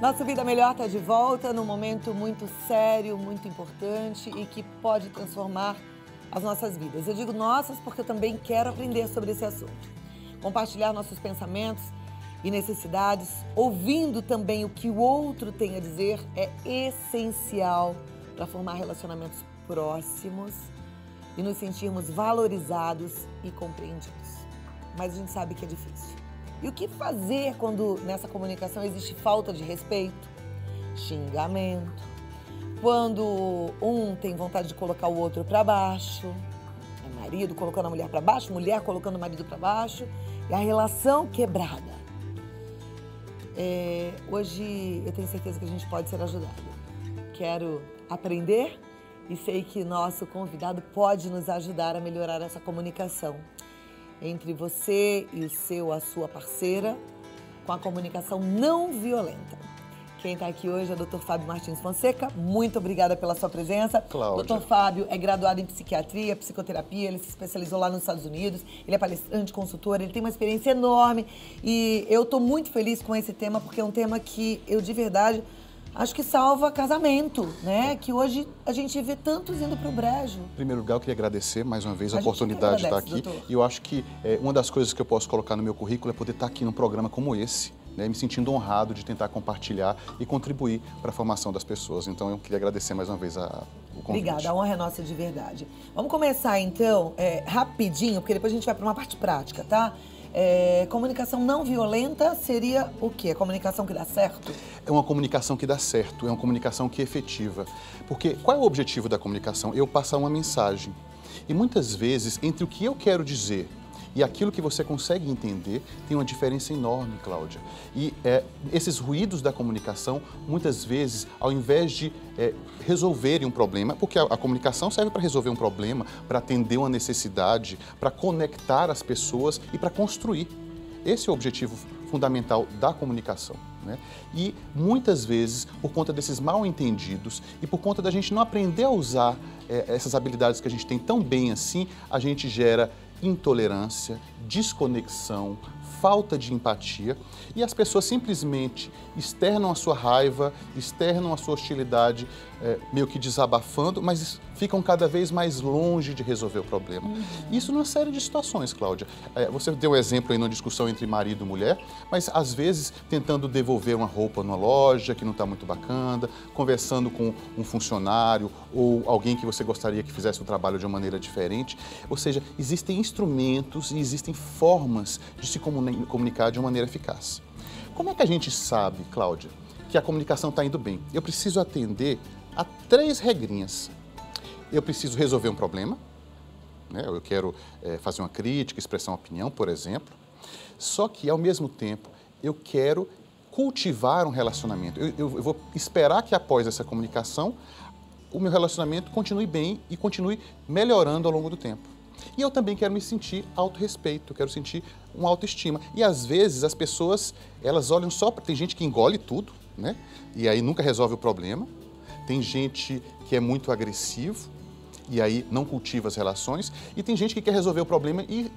Nossa Vida Melhor está de volta num momento muito sério, muito importante e que pode transformar as nossas vidas. Eu digo nossas porque eu também quero aprender sobre esse assunto. Compartilhar nossos pensamentos e necessidades, ouvindo também o que o outro tem a dizer, é essencial para formar relacionamentos próximos e nos sentirmos valorizados e compreendidos. Mas a gente sabe que é difícil. E o que fazer quando nessa comunicação existe falta de respeito, xingamento, quando um tem vontade de colocar o outro para baixo, é marido colocando a mulher para baixo, mulher colocando o marido para baixo, e a relação quebrada. Hoje eu tenho certeza que a gente pode ser ajudado. Quero aprender e sei que nosso convidado pode nos ajudar a melhorar essa comunicação entre você e a sua parceira, com a comunicação não violenta. Quem está aqui hoje é o Dr. Fábio Martins Fonseca. Muito obrigada pela sua presença. Cláudia. Dr. Fábio é graduado em psiquiatria, psicoterapia, ele se especializou lá nos Estados Unidos, ele é palestrante, consultor, ele tem uma experiência enorme e eu estou muito feliz com esse tema porque é um tema que eu, de verdade, acho que salva casamento, né? Que hoje a gente vê tantos indo para o brejo. Em primeiro lugar, eu queria agradecer mais uma vez a oportunidade de estar aqui. Doutor. E eu acho que uma das coisas que eu posso colocar no meu currículo é poder estar aqui num programa como esse, né? Me sentindo honrado de tentar compartilhar e contribuir para a formação das pessoas. Então, eu queria agradecer mais uma vez o convite. Obrigada, a honra é nossa de verdade. Vamos começar, então, rapidinho, porque depois a gente vai para uma parte prática, tá? Comunicação não violenta seria o quê? A comunicação que dá certo? É uma comunicação que dá certo, é uma comunicação que é efetiva. Porque qual é o objetivo da comunicação? Eu passar uma mensagem. E muitas vezes, entre o que eu quero dizer e aquilo que você consegue entender, tem uma diferença enorme, Cláudia. E esses ruídos da comunicação, muitas vezes, ao invés de resolverem um problema, porque a comunicação serve para resolver um problema, para atender uma necessidade, para conectar as pessoas e para construir. Esse é o objetivo fundamental da comunicação, né? E muitas vezes, por conta desses mal entendidos e por conta da gente não aprender a usar essas habilidades que a gente tem tão bem assim, a gente gera intolerância, desconexão, falta de empatia e as pessoas simplesmente externam a sua raiva, externam a sua hostilidade, meio que desabafando, mas ficam cada vez mais longe de resolver o problema. Isso numa série de situações, Cláudia. Você deu um exemplo aí numa discussão entre marido e mulher, mas às vezes tentando devolver uma roupa numa loja que não está muito bacana, conversando com um funcionário ou alguém que você gostaria que fizesse o trabalho de uma maneira diferente. Ou seja, existem instrumentos e existem formas de se comunicar de uma maneira eficaz. Como é que a gente sabe, Cláudia, que a comunicação está indo bem? Eu preciso atender a 3 regrinhas. Eu preciso resolver um problema, né? Eu quero fazer uma crítica, expressar uma opinião, por exemplo. Só que, ao mesmo tempo, eu quero cultivar um relacionamento. Eu vou esperar que, após essa comunicação, o meu relacionamento continue bem e continue melhorando ao longo do tempo. E eu também quero me sentir autorrespeito, quero sentir uma autoestima. E às vezes as pessoas, elas olham só para... Tem gente que engole tudo, né? E aí nunca resolve o problema. Tem gente que é muito agressivo e aí não cultiva as relações. E tem gente que quer resolver o problema e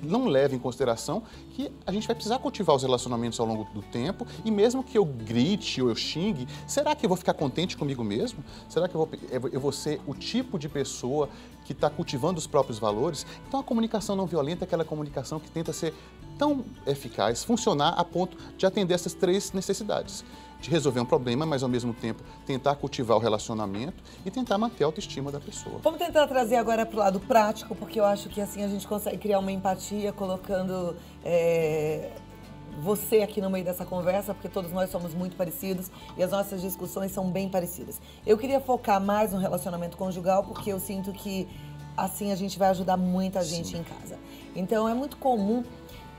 não leva em consideração que a gente vai precisar cultivar os relacionamentos ao longo do tempo e mesmo que eu grite ou eu xingue, será que eu vou ficar contente comigo mesmo? Será que eu vou ser o tipo de pessoa que está cultivando os próprios valores? Então a comunicação não violenta é aquela comunicação que tenta ser tão eficaz, funcionar a ponto de atender essas 3 necessidades. De resolver um problema, mas ao mesmo tempo tentar cultivar o relacionamento e tentar manter a autoestima da pessoa. Vamos tentar trazer agora para o lado prático, porque eu acho que assim a gente consegue criar uma empatia colocando você aqui no meio dessa conversa, porque todos nós somos muito parecidos e as nossas discussões são bem parecidas. Eu queria focar mais no relacionamento conjugal, porque eu sinto que assim a gente vai ajudar muita gente em casa. Então é muito comum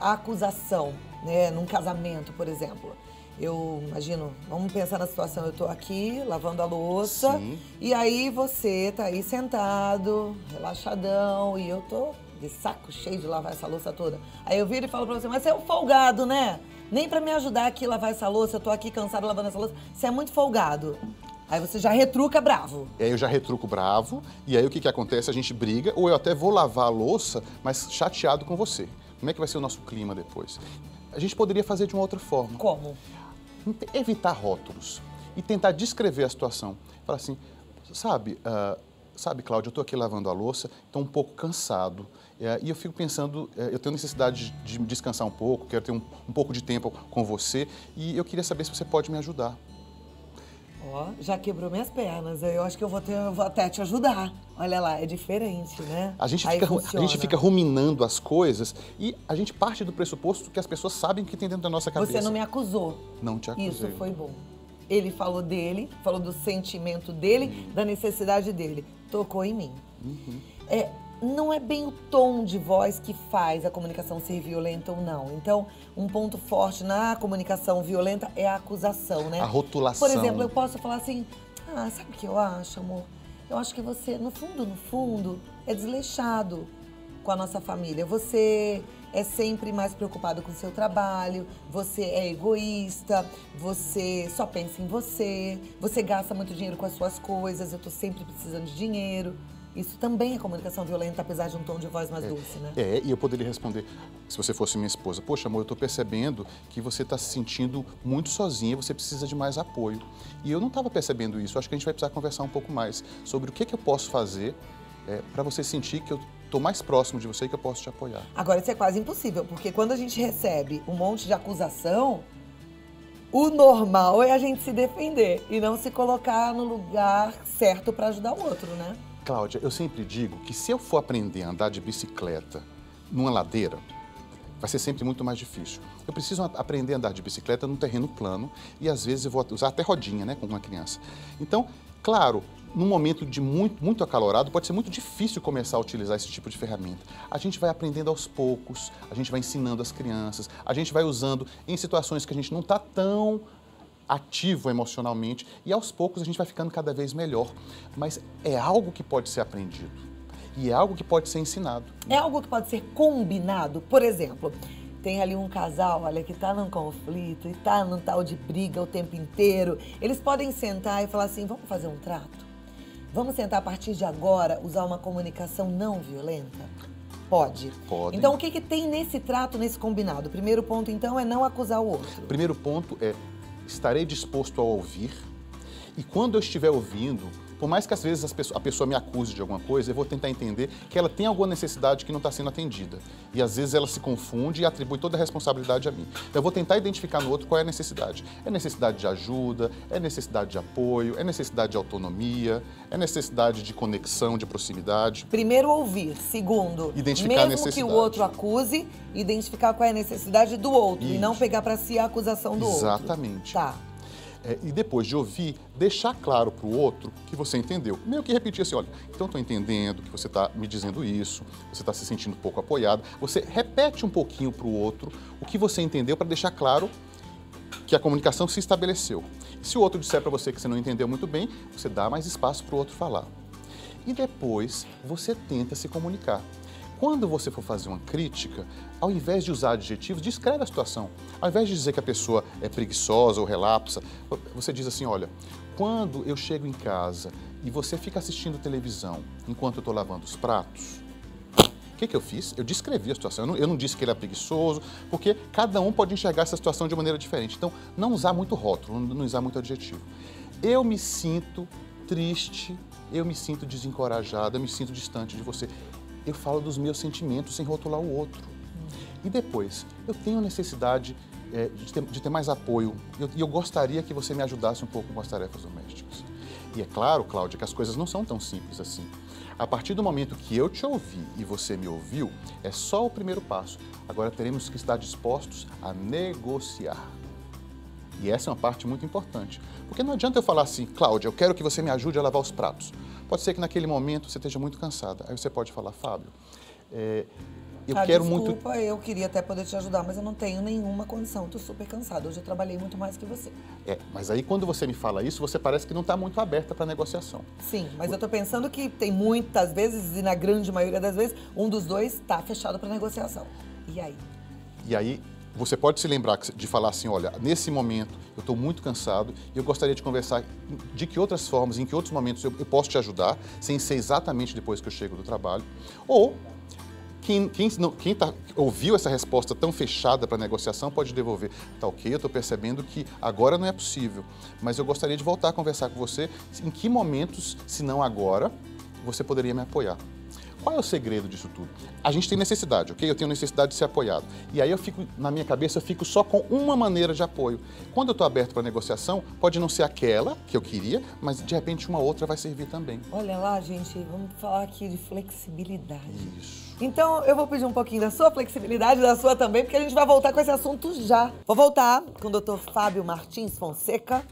a acusação, né, num casamento, por exemplo. Eu imagino, vamos pensar na situação, eu tô aqui lavando a louça. Sim. E aí você tá aí sentado, relaxadão, e eu tô de saco cheio de lavar essa louça toda. Aí eu viro e falo pra você, mas você é um folgado, né? Nem pra me ajudar aqui a lavar essa louça, eu tô aqui cansado lavando essa louça, você é muito folgado. Aí você já retruca bravo. E aí eu já retruco bravo, e aí o que acontece? A gente briga, ou eu até vou lavar a louça, mas chateado com você. Como é que vai ser o nosso clima depois? A gente poderia fazer de uma outra forma. Como? evitar rótulos e tentar descrever a situação. Falar assim, sabe, Cláudia, eu estou aqui lavando a louça, estou um pouco cansado e eu fico pensando, eu tenho necessidade de descansar um pouco, quero ter um pouco de tempo com você e eu queria saber se você pode me ajudar. Ó, já quebrou minhas pernas, eu acho que eu vou até te ajudar. Olha lá, é diferente, né? A gente fica ruminando as coisas e a gente parte do pressuposto que as pessoas sabem o que tem dentro da nossa cabeça. Você não me acusou. Não te acusei. Isso foi bom. Ele falou dele, falou do sentimento dele, da necessidade dele. Tocou em mim. Não é bem o tom de voz que faz a comunicação ser violenta ou não. Então, um ponto forte na comunicação violenta é a acusação, né? A rotulação. Por exemplo, eu posso falar assim, sabe o que eu acho, amor? Eu acho que você, no fundo, é desleixado com a nossa família. Você é sempre mais preocupado com o seu trabalho, você é egoísta, você só pensa em você gasta muito dinheiro com as suas coisas, eu tô sempre precisando de dinheiro. Isso também é comunicação violenta, apesar de um tom de voz mais doce, né? E eu poderia responder, se você fosse minha esposa, poxa, amor, eu estou percebendo que você está se sentindo muito sozinha, você precisa de mais apoio. E eu não estava percebendo isso, acho que a gente vai precisar conversar um pouco mais sobre o que eu posso fazer para você sentir que eu estou mais próximo de você e que eu posso te apoiar. Agora, isso é quase impossível, porque quando a gente recebe um monte de acusação, o normal é a gente se defender e não se colocar no lugar certo para ajudar o outro, né? Cláudia, eu sempre digo que se eu for aprender a andar de bicicleta numa ladeira, vai ser sempre muito mais difícil. Eu preciso aprender a andar de bicicleta num terreno plano e às vezes eu vou usar até rodinha, né, com uma criança. Então, claro, num momento de muito acalorado, pode ser muito difícil começar a utilizar esse tipo de ferramenta. A gente vai aprendendo aos poucos, a gente vai ensinando as crianças, a gente vai usando em situações que a gente não está tão ativo emocionalmente e aos poucos a gente vai ficando cada vez melhor. Mas é algo que pode ser aprendido e é algo que pode ser ensinado. É algo que pode ser combinado. Por exemplo, tem ali um casal, olha, que tá num conflito e tá num tal de briga o tempo inteiro. Eles podem sentar e falar assim, vamos fazer um trato? Vamos tentar a partir de agora usar uma comunicação não violenta? Pode. Pode. Então o que tem nesse trato, nesse combinado? O primeiro ponto então é não acusar o outro. O primeiro ponto é estarei disposto a ouvir e quando eu estiver ouvindo, por mais que às vezes a pessoa me acuse de alguma coisa, eu vou tentar entender que ela tem alguma necessidade que não está sendo atendida. E às vezes ela se confunde e atribui toda a responsabilidade a mim. Então eu vou tentar identificar no outro qual é a necessidade. É necessidade de ajuda, é necessidade de apoio, é necessidade de autonomia, é necessidade de conexão, de proximidade. Primeiro ouvir. Segundo, identificar a mesmo necessidade. que o outro acuse, identificar qual é a necessidade do outro. Isso. E não pegar para si a acusação do outro. Exatamente. Tá. E depois de ouvir, deixar claro para o outro que você entendeu. Meio que repetir assim, olha, então estou entendendo que você está me dizendo isso, você está se sentindo pouco apoiado. Você repete um pouquinho para o outro o que você entendeu para deixar claro que a comunicação se estabeleceu. E se o outro disser para você que você não entendeu muito bem, você dá mais espaço para o outro falar. E depois você tenta se comunicar. Quando você for fazer uma crítica, ao invés de usar adjetivos, descreve a situação. Ao invés de dizer que a pessoa é preguiçosa ou relapsa, você diz assim, olha, quando eu chego em casa e você fica assistindo televisão enquanto eu estou lavando os pratos, o que eu fiz? Eu descrevi a situação. Eu não disse que ele é preguiçoso, porque cada um pode enxergar essa situação de maneira diferente. Então, não usar muito rótulo, não usar muito adjetivo. Eu me sinto triste, eu me sinto desencorajada, eu me sinto distante de você. Eu falo dos meus sentimentos sem rotular o outro. E depois, eu tenho necessidade de ter mais apoio e eu gostaria que você me ajudasse um pouco com as tarefas domésticas. E é claro, Cláudia, que as coisas não são tão simples assim. A partir do momento que eu te ouvi e você me ouviu, é só o primeiro passo. Agora teremos que estar dispostos a negociar. E essa é uma parte muito importante. Porque não adianta eu falar assim, Cláudia, eu quero que você me ajude a lavar os pratos. Pode ser que naquele momento você esteja muito cansada. Aí você pode falar, Fábio, eu quero muito... Desculpa, eu queria até poder te ajudar, mas eu não tenho nenhuma condição. Estou super cansada. Hoje eu trabalhei muito mais que você. Mas aí quando você me fala isso, você parece que não está muito aberta para negociação. Sim, mas eu estou pensando que tem muitas vezes, e na grande maioria das vezes, um dos dois está fechado para negociação. E aí? E aí, você pode se lembrar de falar assim, olha, nesse momento eu estou muito cansado e eu gostaria de conversar de que outras formas, em que outros momentos eu posso te ajudar, sem ser exatamente depois que eu chego do trabalho. Ou Quem ouviu essa resposta tão fechada para a negociação pode devolver. Tá ok, eu estou percebendo que agora não é possível, mas eu gostaria de voltar a conversar com você em que momentos, se não agora, você poderia me apoiar. Qual é o segredo disso tudo? A gente tem necessidade, ok? Eu tenho necessidade de ser apoiado. E aí na minha cabeça, eu fico só com uma maneira de apoio. Quando eu estou aberto para negociação, pode não ser aquela que eu queria, mas de repente uma outra vai servir também. Olha lá, gente, vamos falar aqui de flexibilidade. Isso. Então, eu vou pedir um pouquinho da sua flexibilidade, da sua também, porque a gente vai voltar com esse assunto já. Vou voltar com o Dr. Fábio Martins Fonseca.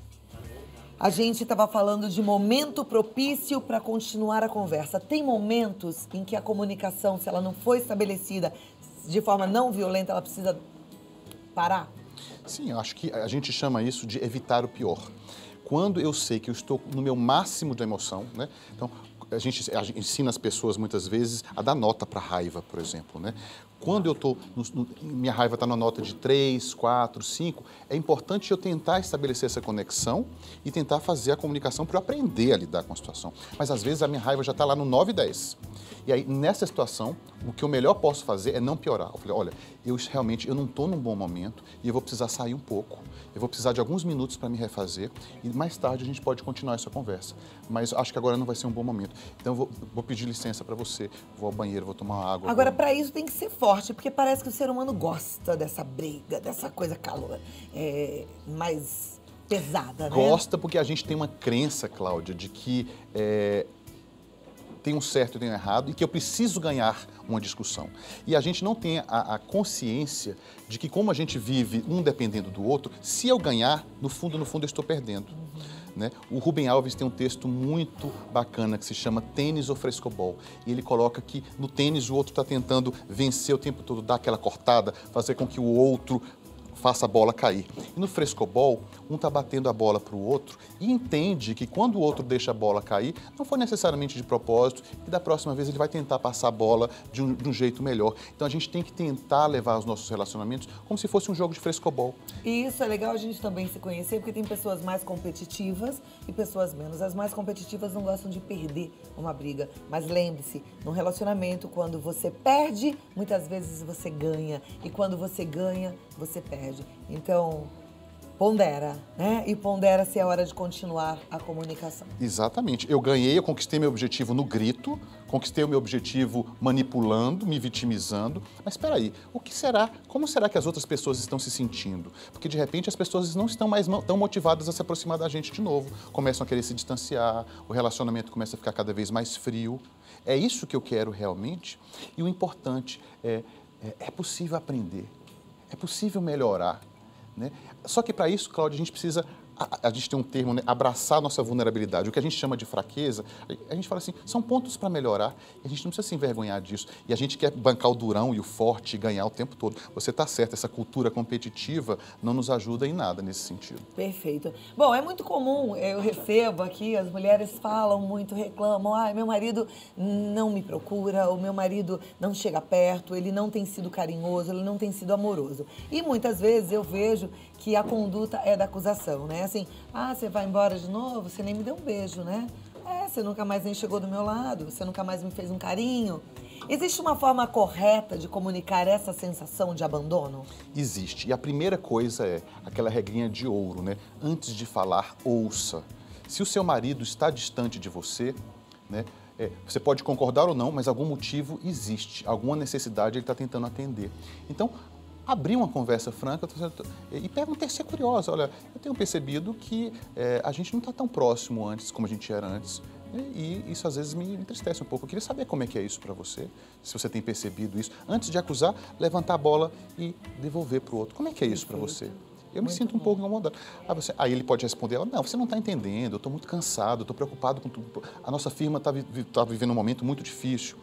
A gente estava falando de momento propício para continuar a conversa. Tem momentos em que a comunicação, se ela não for estabelecida de forma não violenta, ela precisa parar? Sim, eu acho que a gente chama isso de evitar o pior. Quando eu sei que eu estou no meu máximo de emoção, né? Então, a gente ensina as pessoas muitas vezes a dar nota para a raiva, por exemplo, né? Quando eu estou, minha raiva está na nota de 3, 4, 5, é importante eu tentar estabelecer essa conexão e tentar fazer a comunicação para eu aprender a lidar com a situação. Mas às vezes a minha raiva já está lá no 9, 10. E aí, nessa situação, o que eu melhor posso fazer é não piorar. Eu falei, olha, eu não estou num bom momento e eu vou precisar sair um pouco. Eu vou precisar de alguns minutos para me refazer e mais tarde a gente pode continuar essa conversa. Mas acho que agora não vai ser um bom momento. Então eu vou pedir licença para você, vou ao banheiro, vou tomar uma água. Agora, para isso tem que ser forte, porque parece que o ser humano gosta dessa briga, dessa coisa mais pesada, né? Gosta porque a gente tem uma crença, Cláudia, de que tem um certo e tem um errado e que eu preciso ganhar uma discussão. E a gente não tem a consciência de que como a gente vive um dependendo do outro, se eu ganhar, no fundo eu estou perdendo. Né? O Rubem Alves tem um texto muito bacana que se chama Tênis ou Frescobol. E ele coloca que no tênis o outro está tentando vencer o tempo todo, dar aquela cortada, fazer com que o outro faça a bola cair. E no frescobol, um está batendo a bola para o outro e entende que quando o outro deixa a bola cair, não foi necessariamente de propósito, e da próxima vez ele vai tentar passar a bola de um jeito melhor. Então a gente tem que tentar levar os nossos relacionamentos como se fosse um jogo de frescobol. E isso é legal a gente também se conhecer, porque tem pessoas mais competitivas e pessoas menos. As mais competitivas não gostam de perder uma briga. Mas lembre-se, num relacionamento, quando você perde, muitas vezes você ganha. E quando você ganha, você perde. Então, pondera, né? E pondera se é hora de continuar a comunicação. Exatamente. Eu ganhei, eu conquistei meu objetivo no grito, conquistei o meu objetivo manipulando, me vitimizando. Mas espera aí, como será que as outras pessoas estão se sentindo? Porque, de repente, as pessoas não estão mais tão motivadas a se aproximar da gente de novo. Começam a querer se distanciar, o relacionamento começa a ficar cada vez mais frio. É isso que eu quero realmente? E o importante é possível aprender. É possível melhorar, né? Só que para isso, Cláudia, a gente tem um termo, né? Abraçar a nossa vulnerabilidade. O que a gente chama de fraqueza, a gente fala assim, são pontos para melhorar e a gente não precisa se envergonhar disso. E a gente quer bancar o durão e o forte e ganhar o tempo todo. Você está certo, essa cultura competitiva não nos ajuda em nada nesse sentido. Perfeito. Bom, é muito comum, eu recebo aqui, as mulheres falam muito, reclamam, meu marido não me procura, o meu marido não chega perto, ele não tem sido carinhoso, ele não tem sido amoroso. E muitas vezes eu vejo que a conduta é da acusação, né? Assim, você vai embora de novo? Você nem me deu um beijo, né? Você nunca mais nem chegou do meu lado, você nunca mais me fez um carinho. Existe uma forma correta de comunicar essa sensação de abandono? Existe. E a primeira coisa é aquela regrinha de ouro, né? Antes de falar, ouça. Se o seu marido está distante de você, né? Você pode concordar ou não, mas algum motivo existe, alguma necessidade ele está tentando atender. Então, abrir uma conversa franca e perguntar, ser curiosa. Olha, eu tenho percebido que a gente não está tão próximo antes, como a gente era antes, e isso às vezes me entristece um pouco. Eu queria saber como é que é isso para você, se você tem percebido isso. Antes de acusar, levantar a bola e devolver para o outro. Como é que é isso para você? Eu me sinto um pouco incomodado. Aí ele pode responder, não, você não está entendendo, eu estou muito cansado, estou preocupado com tudo. A nossa firma está vivendo um momento muito difícil.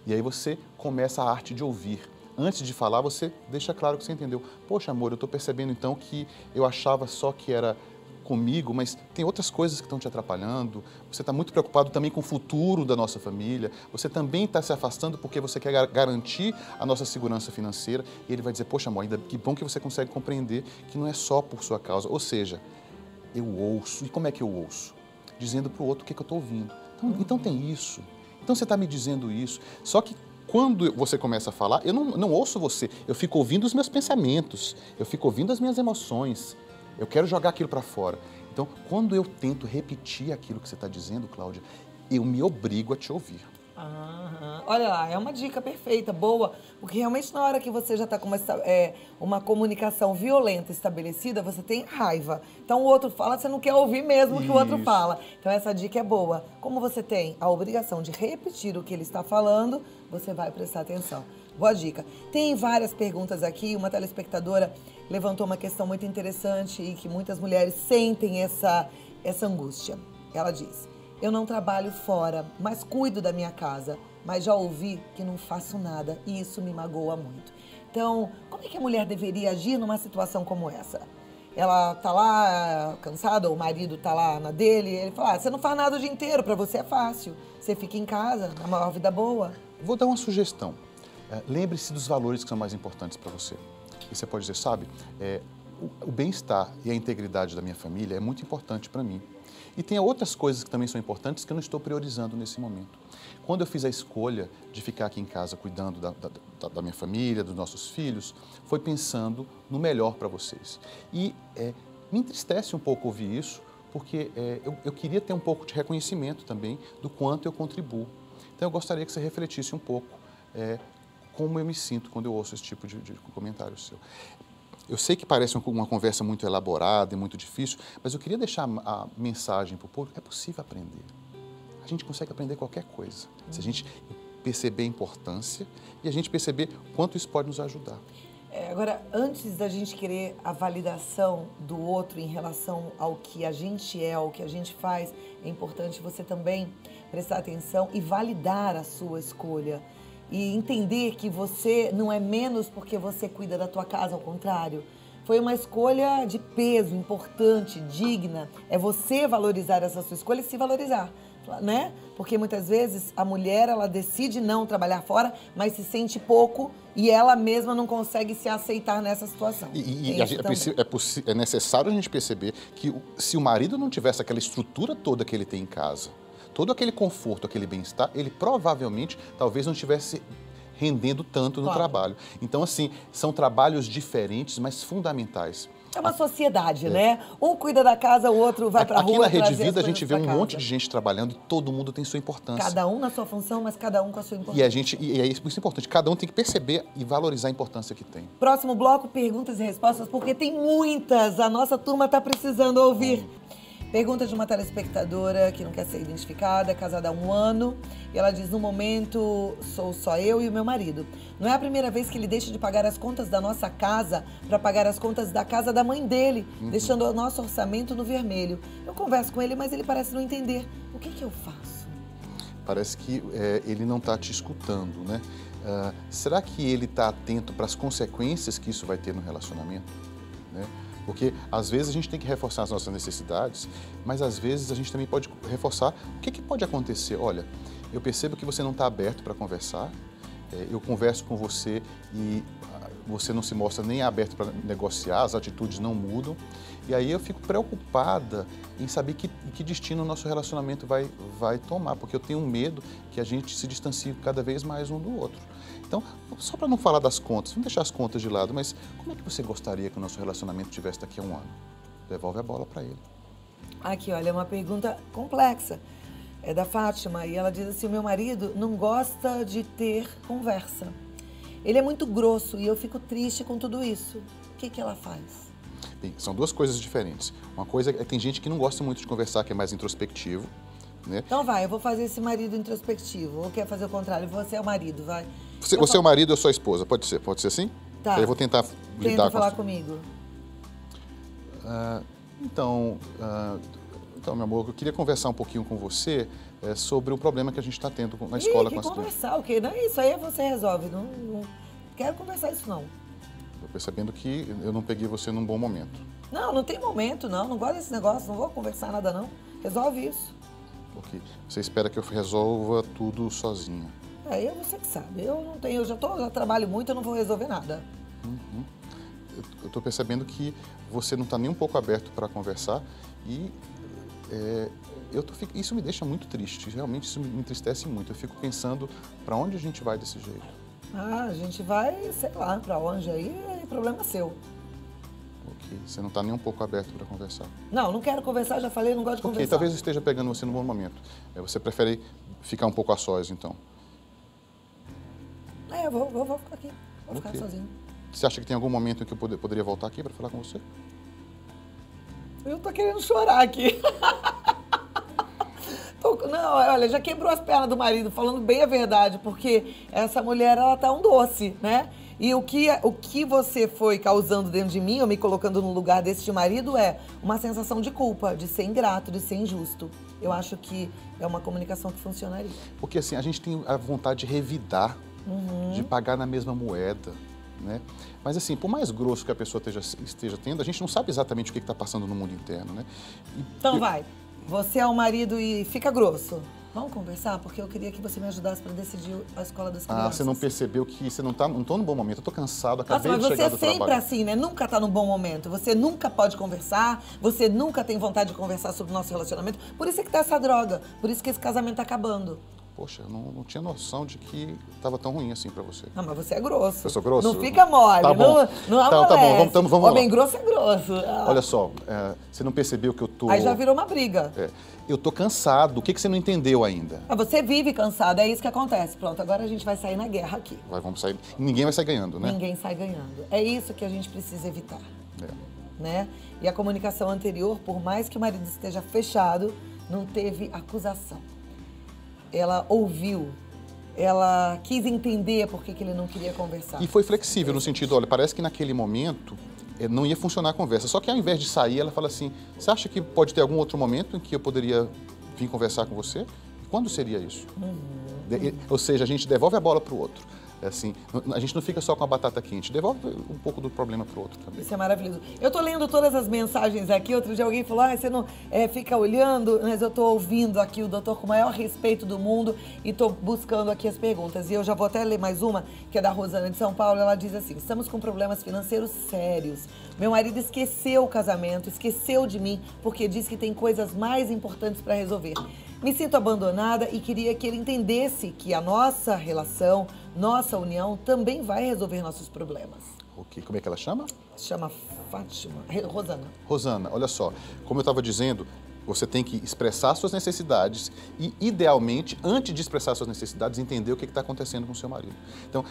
E aí você começa a arte de ouvir. Antes de falar, você deixa claro que você entendeu. Poxa, amor, eu estou percebendo então que eu achava só que era comigo, mas tem outras coisas que estão te atrapalhando. Você está muito preocupado também com o futuro da nossa família. Você também está se afastando porque você quer garantir a nossa segurança financeira. E ele vai dizer, poxa, amor, ainda que bom que você consegue compreender que não é só por sua causa. Ou seja, eu ouço. E como é que eu ouço? Dizendo para o outro o que eu estou ouvindo. Então tem isso. Então você está me dizendo isso. Só que quando você começa a falar, eu não ouço você, eu fico ouvindo os meus pensamentos, eu fico ouvindo as minhas emoções, eu quero jogar aquilo para fora. Então, quando eu tento repetir aquilo que você está dizendo, Cláudia, eu me obrigo a te ouvir. Olha lá, é uma dica perfeita, boa, porque realmente na hora que você já está com uma comunicação violenta estabelecida, você tem raiva. Então o outro fala, você não quer ouvir mesmo o que o outro fala. Então essa dica é boa. Como você tem a obrigação de repetir o que ele está falando, você vai prestar atenção. Boa dica. Tem várias perguntas aqui, uma telespectadora levantou uma questão muito interessante e que muitas mulheres sentem essa angústia. Ela diz: eu não trabalho fora, mas cuido da minha casa. Mas já ouvi que não faço nada e isso me magoa muito. Então, como é que a mulher deveria agir numa situação como essa? Ela tá lá cansada, ou o marido tá lá na dele, e ele fala, você não faz nada o dia inteiro, pra você é fácil. Você fica em casa, na maior vida boa. Vou dar uma sugestão. Lembre-se dos valores que são mais importantes para você. E você pode dizer, sabe, o bem-estar e a integridade da minha família é muito importante para mim. E tem outras coisas que também são importantes que eu não estou priorizando nesse momento. Quando eu fiz a escolha de ficar aqui em casa cuidando da minha família, dos nossos filhos, foi pensando no melhor para vocês. E me entristece um pouco ouvir isso, porque eu queria ter um pouco de reconhecimento também do quanto eu contribuo. Então eu gostaria que você refletisse um pouco como eu me sinto quando eu ouço esse tipo de comentário seu. Eu sei que parece uma conversa muito elaborada e muito difícil, mas eu queria deixar a mensagem para o povo, é possível aprender. A gente consegue aprender qualquer coisa, se a gente perceber a importância e a gente perceber quanto isso pode nos ajudar. Agora, antes da gente querer a validação do outro em relação ao que a gente é, ao que a gente faz, é importante você também prestar atenção e validar a sua escolha. E entender que você não é menos porque você cuida da tua casa, ao contrário. Foi uma escolha de peso, importante, digna. É você valorizar essa sua escolha e se valorizar, né? Porque muitas vezes a mulher, ela decide não trabalhar fora, mas se sente pouco e ela mesma não consegue se aceitar nessa situação. É necessário a gente perceber que se o marido não tivesse aquela estrutura toda que ele tem em casa, todo aquele conforto, aquele bem-estar, ele provavelmente, talvez não estivesse rendendo tanto no trabalho. Então, assim, são trabalhos diferentes, mas fundamentais. É uma sociedade, né? Um cuida da casa, o outro vai pra rua. Aqui na Rede Vida a gente vê um monte de gente trabalhando e todo mundo tem sua importância. Cada um na sua função, mas cada um com a sua importância. E é isso importante, cada um tem que perceber e valorizar a importância que tem. Próximo bloco, perguntas e respostas, porque tem muitas. A nossa turma tá precisando ouvir. Pergunta de uma telespectadora que não quer ser identificada, é casada há 1 ano. E ela diz, no momento, sou só eu e o meu marido. Não é a primeira vez que ele deixa de pagar as contas da nossa casa para pagar as contas da casa da mãe dele, deixando o nosso orçamento no vermelho. Eu converso com ele, mas ele parece não entender. O que eu faço? Parece que ele não está te escutando, né? Será que ele está atento para as consequências que isso vai ter no relacionamento? Né? Porque, às vezes, a gente tem que reforçar as nossas necessidades, mas, às vezes, a gente também pode reforçar o que pode acontecer. Olha, eu percebo que você não está aberto para conversar, eu converso com você e você não se mostra nem aberto para negociar, as atitudes não mudam, e aí eu fico preocupada em saber que destino o nosso relacionamento vai tomar, porque eu tenho medo que a gente se distancie cada vez mais um do outro. Então, só para não falar das contas, vamos deixar as contas de lado, mas como é que você gostaria que o nosso relacionamento tivesse daqui a 1 ano? Devolve a bola para ele. Aqui, olha, é uma pergunta complexa. É da Fátima e ela diz assim, o meu marido não gosta de ter conversa. Ele é muito grosso e eu fico triste com tudo isso. O que ela faz? Bem, são duas coisas diferentes. Uma coisa é que tem gente que não gosta muito de conversar, que é mais introspectivo, né? Então vai, eu vou fazer esse marido introspectivo. Ou quer fazer o contrário, você é o marido, vai. Você é o marido ou sua esposa, pode ser assim? Tá. Eu vou tentar lidar com falar comigo. Então, meu amor, eu queria conversar um pouquinho com você sobre o problema que a gente está tendo na escola com as crianças. Conversar, ok? Não é isso aí, você resolve. Não quero conversar isso, não. Estou percebendo que eu não peguei você num bom momento. Não tem momento, não. Não gosto desse negócio, não vou conversar nada, não. Resolve isso. Ok. Você espera que eu resolva tudo sozinha. Você que sabe. Eu já trabalho muito, eu não vou resolver nada. Eu estou percebendo que você não está nem um pouco aberto para conversar e isso me deixa muito triste, realmente isso me entristece muito. Eu fico pensando para onde a gente vai desse jeito. Ah, a gente vai, sei lá, para onde aí é problema seu. Ok, você não está nem um pouco aberto para conversar. Não quero conversar, já falei, não gosto de conversar. Ok, talvez eu esteja pegando você no bom momento. Você prefere ficar um pouco a sós, então? Eu vou ficar aqui, vou ficar sozinho. Você acha que tem algum momento em que eu poderia voltar aqui para falar com você? Eu tô querendo chorar aqui. Não, olha, já quebrou as pernas do marido, falando bem a verdade, porque essa mulher, ela tá um doce, né? E o que você foi causando dentro de mim, ou me colocando no lugar desse marido, é uma sensação de culpa, de ser ingrato, de ser injusto. Eu acho que é uma comunicação que funcionaria. Porque assim, a gente tem a vontade de revidar, de pagar na mesma moeda, né? Mas assim, por mais grosso que a pessoa esteja tendo, a gente não sabe exatamente o que está passando no mundo interno, né? Então vai, você é o marido e fica grosso. Vamos conversar? Porque eu queria que você me ajudasse para decidir a escola das crianças. Ah, você não percebeu que você não tô no bom momento. Eu tô cansado, acabei de chegar do trabalho. Mas você é sempre assim, né? Nunca tá no bom momento. Você nunca pode conversar, você nunca tem vontade de conversar sobre o nosso relacionamento. Por isso é que tá essa droga, por isso que esse casamento tá acabando. Poxa, eu não tinha noção de que estava tão ruim assim pra você. Não, mas você é grosso. Eu sou grosso? Não fica mole, tá bom. não amolece. Tá bom, vamos lá. Homem grosso é grosso. Olha só, você não percebeu que eu tô... Aí já virou uma briga. Eu tô cansado. O que você não entendeu ainda? Você vive cansado, é isso que acontece. Pronto, agora a gente vai sair na guerra aqui. Vamos sair. Ninguém vai sair ganhando, né? Ninguém sai ganhando. É isso que a gente precisa evitar. Né? E a comunicação anterior, por mais que o marido esteja fechado, não teve acusação. Ela ouviu, ela quis entender por que ele não queria conversar. E foi flexível no sentido, olha, parece que naquele momento não ia funcionar a conversa. Só que ao invés de sair, ela fala assim, você acha que pode ter algum outro momento em que eu poderia vir conversar com você? E quando seria isso? Ou seja, a gente devolve a bola para o outro. Assim, a gente não fica só com a batata quente, devolve um pouco do problema para o outro também. Isso é maravilhoso. Eu tô lendo todas as mensagens aqui, outro dia alguém falou, você não fica olhando, mas eu tô ouvindo aqui o doutor com o maior respeito do mundo e tô buscando aqui as perguntas. E eu já vou até ler mais uma, que é da Rosana de São Paulo, ela diz assim, estamos com problemas financeiros sérios. Meu marido esqueceu o casamento, esqueceu de mim, porque diz que tem coisas mais importantes para resolver. Me sinto abandonada e queria que ele entendesse que a nossa relação, nossa união, também vai resolver nossos problemas. Ok, como é que ela chama? Chama Fátima. Rosana. Rosana, olha só, como eu estava dizendo, você tem que expressar suas necessidades e, idealmente, antes de expressar suas necessidades, entender o que está acontecendo com o seu marido. Então,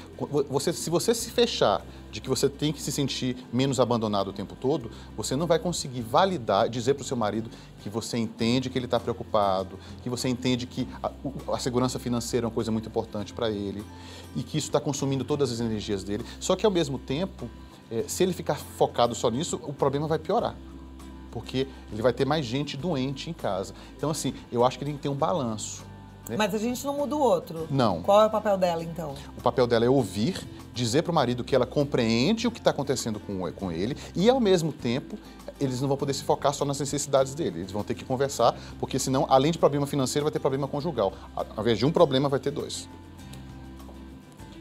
se você se fechar de que você tem que se sentir menos abandonado o tempo todo, você não vai conseguir validar, dizer para o seu marido que você entende que ele está preocupado, que você entende que a segurança financeira é uma coisa muito importante para ele e que isso está consumindo todas as energias dele. Só que, ao mesmo tempo, se ele ficar focado só nisso, o problema vai piorar. Porque ele vai ter mais gente doente em casa. Então, assim, eu acho que ele tem que ter um balanço. Né? Mas a gente não muda o outro. Não. Qual é o papel dela, então? O papel dela é ouvir, dizer para o marido que ela compreende o que está acontecendo com ele e, ao mesmo tempo, eles não vão poder se focar só nas necessidades dele. Eles vão ter que conversar, porque senão, além de problema financeiro, vai ter problema conjugal. Ao invés de um problema, vai ter dois.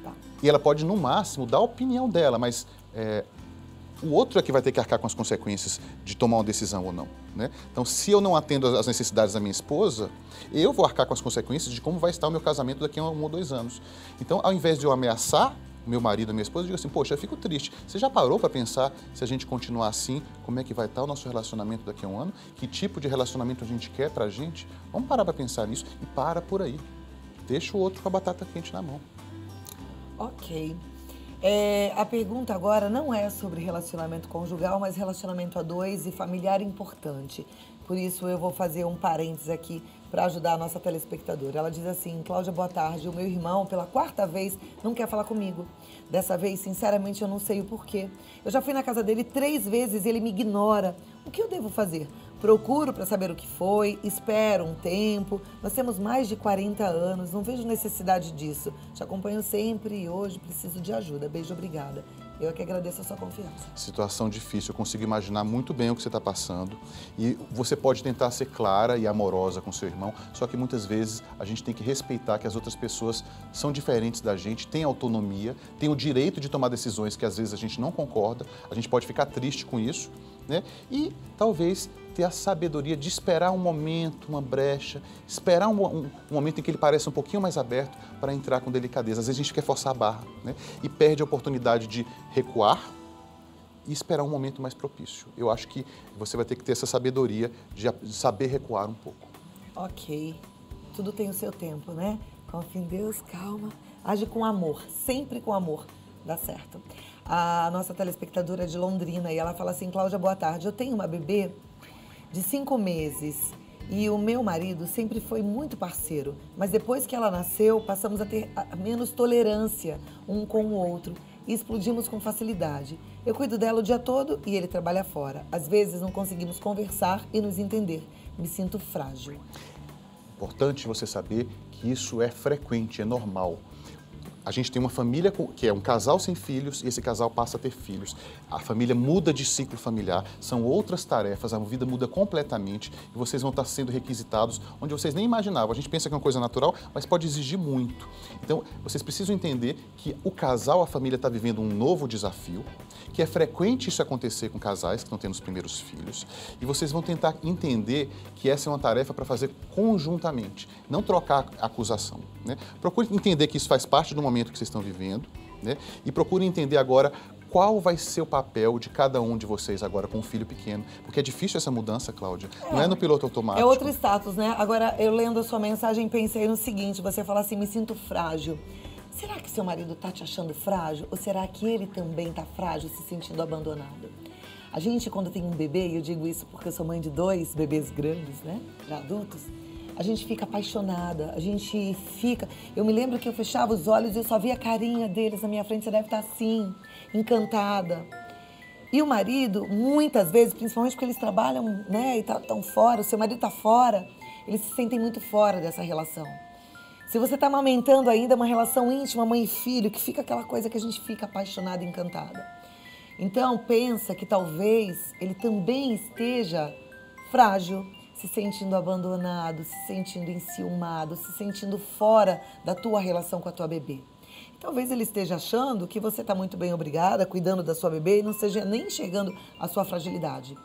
Tá. E ela pode, no máximo, dar a opinião dela, mas... o outro é que vai ter que arcar com as consequências de tomar uma decisão ou não, né? Então, se eu não atendo às necessidades da minha esposa, eu vou arcar com as consequências de como vai estar o meu casamento daqui a 1 ou 2 anos. Então, ao invés de eu ameaçar o meu marido, a minha esposa, eu digo assim, poxa, eu fico triste. Você já parou para pensar, se a gente continuar assim, como é que vai estar o nosso relacionamento daqui a 1 ano? Que tipo de relacionamento a gente quer pra gente? Vamos parar para pensar nisso e para por aí. Deixa o outro com a batata quente na mão. Ok. A pergunta agora não é sobre relacionamento conjugal, mas relacionamento a dois e familiar importante. Por isso eu vou fazer um parênteses aqui para ajudar a nossa telespectadora. Ela diz assim, Cláudia, boa tarde. O meu irmão, pela 4ª vez, não quer falar comigo. Dessa vez, sinceramente, eu não sei o porquê. Eu já fui na casa dele 3 vezes e ele me ignora. O que eu devo fazer? Procuro para saber o que foi, espero um tempo. Nós temos mais de 40 anos, não vejo necessidade disso. Te acompanho sempre e hoje preciso de ajuda. Beijo, obrigada. Eu é que agradeço a sua confiança. Situação difícil, eu consigo imaginar muito bem o que você está passando. E você pode tentar ser clara e amorosa com seu irmão, só que muitas vezes a gente tem que respeitar que as outras pessoas são diferentes da gente, têm autonomia, têm o direito de tomar decisões que às vezes a gente não concorda, a gente pode ficar triste com isso, né? E talvez ter a sabedoria de esperar um momento, uma brecha, esperar um momento em que ele pareça um pouquinho mais aberto para entrar com delicadeza. Às vezes a gente quer forçar a barra, né? E perde a oportunidade de recuar e esperar um momento mais propício. Eu acho que você vai ter que ter essa sabedoria de saber recuar um pouco. Ok. Tudo tem o seu tempo, né? Confia em Deus, calma. Age com amor, sempre com amor. Dá certo. A nossa telespectadora é de Londrina e ela fala assim: Cláudia, boa tarde. Eu tenho uma bebê de 5 meses e o meu marido sempre foi muito parceiro, mas depois que ela nasceu, passamos a ter menos tolerância um com o outro e explodimos com facilidade. Eu cuido dela o dia todo e ele trabalha fora. Às vezes não conseguimos conversar e nos entender. Me sinto frágil. Importante você saber que isso é frequente, é normal. A gente tem uma família que é um casal sem filhos e esse casal passa a ter filhos. A família muda de ciclo familiar, são outras tarefas, a vida muda completamente e vocês vão estar sendo requisitados onde vocês nem imaginavam. A gente pensa que é uma coisa natural, mas pode exigir muito. Então, vocês precisam entender que o casal, a família está vivendo um novo desafio, que é frequente isso acontecer com casais que estão tendo os primeiros filhos e vocês vão tentar entender que essa é uma tarefa para fazer conjuntamente, não trocar a acusação, né? Procure entender que isso faz parte do momento que vocês estão vivendo, né? E procure entender agora qual vai ser o papel de cada um de vocês agora com um filho pequeno, porque é difícil essa mudança, Cláudia, não é no piloto automático. É outro status, né? Agora, eu lendo a sua mensagem, pensei no seguinte, você fala assim, me sinto frágil. Será que seu marido tá te achando frágil? Ou será que ele também tá frágil, se sentindo abandonado? A gente, quando tem um bebê, e eu digo isso porque eu sou mãe de 2 bebês grandes, né? Já adultos, a gente fica apaixonada, a gente fica... Eu me lembro que eu fechava os olhos e eu só via a carinha deles na minha frente, você deve estar assim, encantada. E o marido, muitas vezes, principalmente porque eles trabalham, né, e estão fora, o seu marido está fora, eles se sentem muito fora dessa relação. Se você está amamentando ainda uma relação íntima, mãe e filho, que fica aquela coisa que a gente fica apaixonada e encantada. Então, pensa que talvez ele também esteja frágil, se sentindo abandonado, se sentindo enciumado, se sentindo fora da tua relação com a tua bebê. Talvez ele esteja achando que você está muito bem obrigada, cuidando da sua bebê e não esteja nem enxergando a sua fragilidade.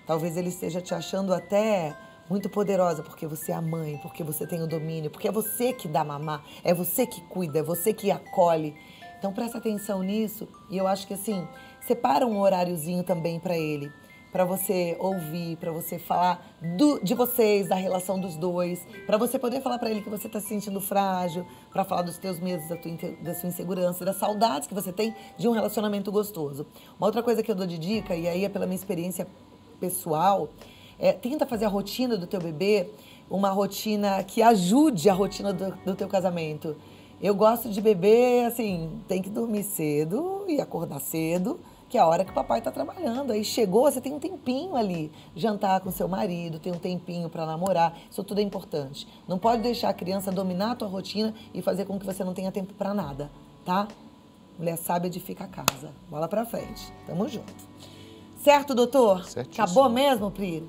Talvez ele esteja te achando até muito poderosa, porque você é a mãe, porque você tem o domínio, porque é você que dá mamar, é você que cuida, é você que acolhe. Então presta atenção nisso e eu acho que assim, separa um horáriozinho também para ele, para você ouvir, para você falar de vocês, da relação dos dois, para você poder falar para ele que você está se sentindo frágil, para falar dos teus medos, da sua insegurança, das saudades que você tem de um relacionamento gostoso. Uma outra coisa que eu dou de dica, e aí é pela minha experiência pessoal, tenta fazer a rotina do teu bebê uma rotina que ajude a rotina do teu casamento. Eu gosto de bebê, assim, tem que dormir cedo e acordar cedo, que é a hora que o papai está trabalhando. Aí chegou, você tem um tempinho ali, jantar com seu marido, tem um tempinho para namorar, isso tudo é importante. Não pode deixar a criança dominar a tua rotina e fazer com que você não tenha tempo para nada, tá? Mulher sábia edifica a casa. Bola pra frente. Tamo junto. Certo, doutor? Certíssimo. Acabou mesmo, Pri?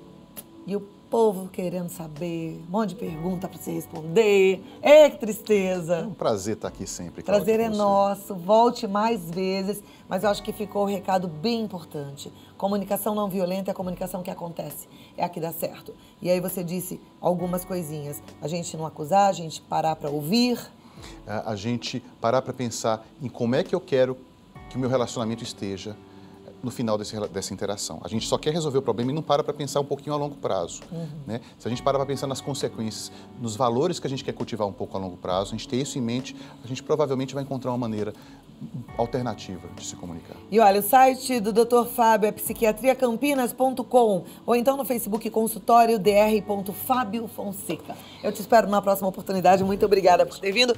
E o povo querendo saber, um monte de pergunta para você responder. Que tristeza. É um prazer estar aqui sempre, Cláudia. Prazer é você. nosso. Volte mais vezes. Mas eu acho que ficou um recado bem importante. Comunicação não violenta é a comunicação que acontece. É a que dá certo. E aí você disse algumas coisinhas. A gente não acusar, a gente parar para ouvir. A gente parar para pensar em como é que eu quero que o meu relacionamento esteja no final dessa interação. A gente só quer resolver o problema e não para pensar um pouquinho a longo prazo. Né? Se a gente parar para pensar nas consequências, nos valores que a gente quer cultivar um pouco a longo prazo, a gente ter isso em mente, a gente provavelmente vai encontrar uma maneira alternativa de se comunicar. E olha, o site do Dr. Fábio é psiquiatriacampinas.com ou então no Facebook consultório dr.fábio Fonseca. Eu te espero na próxima oportunidade. Muito obrigada por ter vindo.